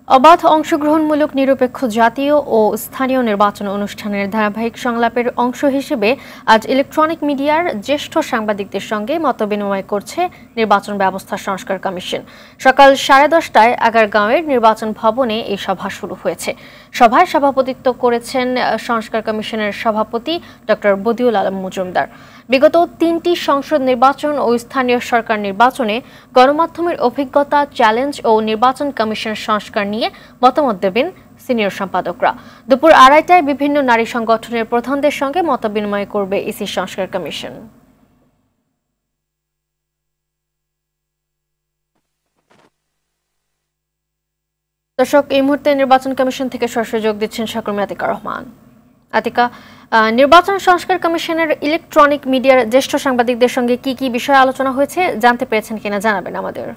অবাধ অংশগ্রহণমূলক নিরপেক্ষ জাতীয় ও স্থানীয় নির্বাচন অনুষ্ঠানের ধারাবাহিক সংলাপের অংশ হিসেবে আজ ইলেকট্রনিক মিডিয়ার জ্যেষ্ঠ সাংবাদিকদের সঙ্গে মতবিনিময় করছে নির্বাচন ব্যবস্থা সংস্কার কমিশন। সকাল 10:30টায় আগারগাঁওয়ের নির্বাচন ভবনে এই সভা শুরু হয়েছে। সভায় সভাপতিত্ব করেছেন সংস্কার কমিশনের সভাপতি ডক্টর বদিউল আলম মজুমদার। বিগত 3টি সংসদ নির্বাচন ও স্থানীয় সরকার নির্বাচনে গণমাধ্যমের অভিজ্ঞতা, চ্যালেঞ্জ ও নির্বাচন কমিশন সংস্কার নিয়ে মতামত দেবেন সিনিয়র সম্পাদকরা। দুপুর 2:30টায় বিভিন্ন নারী সংগঠনের প্রধানদের সঙ্গে মতবিনিময় করবে ইসি সংস্কার কমিশন। দর্শক, এই মুহূর্তে নির্বাচন কমিশন থেকে সরাসরি যোগ দিচ্ছেন সহকর্মী আতিকা রহমান। আতিকা, নির্বাচন সংস্কার কমিশনের ইলেকট্রনিক মিডিয়ার জ্যেষ্ঠ সাংবাদিকদের সঙ্গে কি কি বিষয়ে আলোচনা হয়েছে জানতে পেরেছেন কিনা জানাবেন আমাদের।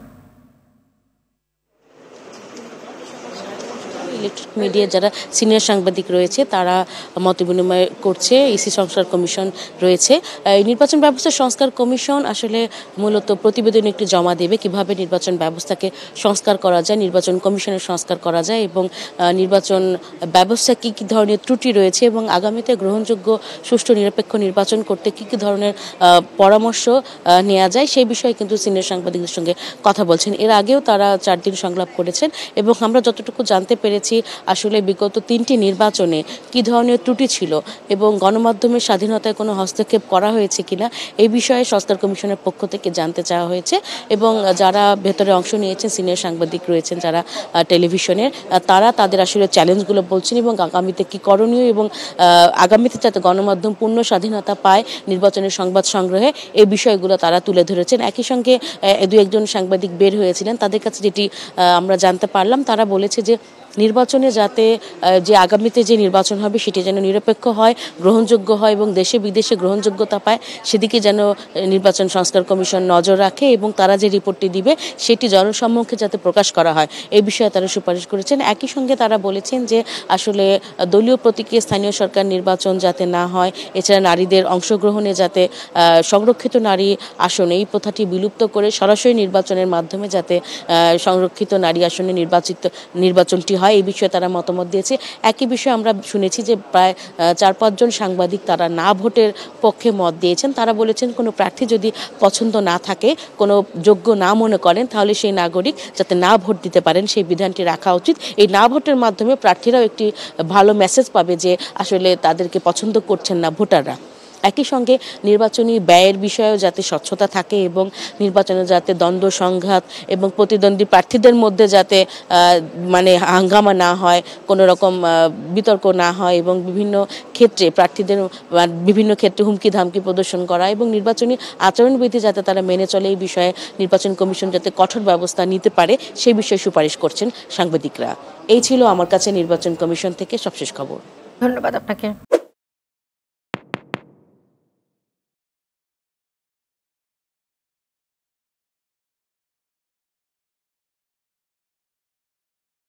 ইলেকট্রিক মিডিয়ার যারা সিনিয়র সাংবাদিক রয়েছে তারা মতবিনিময় করছে। ইসি সংস্কার কমিশন রয়েছে। নির্বাচন ব্যবস্থা সংস্কার কমিশন আসলে মূলত প্রতিবেদন একটি জমা দেবে কিভাবে নির্বাচন ব্যবস্থাকে সংস্কার করা যায়, নির্বাচন কমিশনের সংস্কার করা যায় এবং নির্বাচন ব্যবস্থা কি কি ধরনের ত্রুটি রয়েছে এবং আগামীতে গ্রহণযোগ্য সুষ্ঠু নিরপেক্ষ নির্বাচন করতে কি কি ধরনের পরামর্শ নেওয়া যায় সেই বিষয়ে কিন্তু সিনিয়র সাংবাদিকদের সঙ্গে কথা বলছেন। এর আগেও তারা 4 দিন সংলাপ করেছেন এবং আমরা যতটুকু জানতে পেরেছি আসলে বিগত 3টি নির্বাচনে কি ধরনের ত্রুটি ছিল এবং গণমাধ্যমের স্বাধীনতায় কোনো হস্তক্ষেপ করা হয়েছে কিনা এই বিষয়ে সংস্কার কমিশনের পক্ষ থেকে জানতে চাওয়া হয়েছে এবং যারা ভেতরে অংশ নিয়েছেন সিনিয়র সাংবাদিক রয়েছেন যারা টেলিভিশনের, তারা তাদের আসলে চ্যালেঞ্জগুলো বলছেন এবং আগামীতে কি করণীয় এবং আগামীতে যাতে গণমাধ্যম পূর্ণ স্বাধীনতা পায় নির্বাচনের সংবাদ সংগ্রহে এই বিষয়গুলো তারা তুলে ধরেছেন। একই সঙ্গে 2-1জন সাংবাদিক বের হয়েছিলেন, তাদের কাছে যেটি আমরা জানতে পারলাম তারা বলেছে যে নির্বাচনে যাতে যে আগামীতে যে নির্বাচন হবে সেটি যেন নিরপেক্ষ হয়, গ্রহণযোগ্য হয় এবং দেশে বিদেশে গ্রহণযোগ্যতা পায় সেদিকে যেন নির্বাচন সংস্কার কমিশন নজর রাখে এবং তারা যে রিপোর্টটি দিবে সেটি জনসম্মুখে যাতে প্রকাশ করা হয় এই বিষয়ে তারা সুপারিশ করেছেন। একই সঙ্গে তারা বলেছেন যে আসলে দলীয় প্রতীকে স্থানীয় সরকার নির্বাচন যাতে না হয়, এছাড়া নারীদের অংশগ্রহণে যাতে সংরক্ষিত নারী আসনে এই প্রথাটি বিলুপ্ত করে সরাসরি নির্বাচনের মাধ্যমে যাতে সংরক্ষিত নারী আসনে নির্বাচনটি হয় এই বিষয়ে তারা মতামত দিয়েছে। একই বিষয়ে আমরা শুনেছি যে প্রায় 4-5 জন সাংবাদিক তারা না ভোটের পক্ষে মত দিয়েছেন। তারা বলেছেন কোনো প্রার্থী যদি পছন্দ না থাকে, কোনো যোগ্য না মনে করেন তাহলে সেই নাগরিক যাতে না ভোট দিতে পারেন সেই বিধানটি রাখা উচিত। এই না ভোটের মাধ্যমে প্রার্থীরাও একটি ভালো মেসেজ পাবে যে আসলে তাদেরকে পছন্দ করছেন না ভোটাররা। একই সঙ্গে নির্বাচনী ব্যয়ের বিষয়েও যাতে স্বচ্ছতা থাকে এবং নির্বাচনে যাতে দ্বন্দ্ব সংঘাত এবং প্রতিদ্বন্দ্বী প্রার্থীদের মধ্যে যাতে হাঙ্গামা না হয়, কোনো রকম বিতর্ক না হয় এবং বিভিন্ন ক্ষেত্রে প্রার্থীদের বিভিন্ন ক্ষেত্রে হুমকি ধামকি প্রদর্শন করা এবং নির্বাচনী আচরণবিধি যাতে তারা মেনে চলে এই বিষয়ে নির্বাচন কমিশন যাতে কঠোর ব্যবস্থা নিতে পারে সেই বিষয়ে সুপারিশ করছেন সাংবাদিকরা। এই ছিল আমার কাছে নির্বাচন কমিশন থেকে সবশেষ খবর। ধন্যবাদ আপনাকে।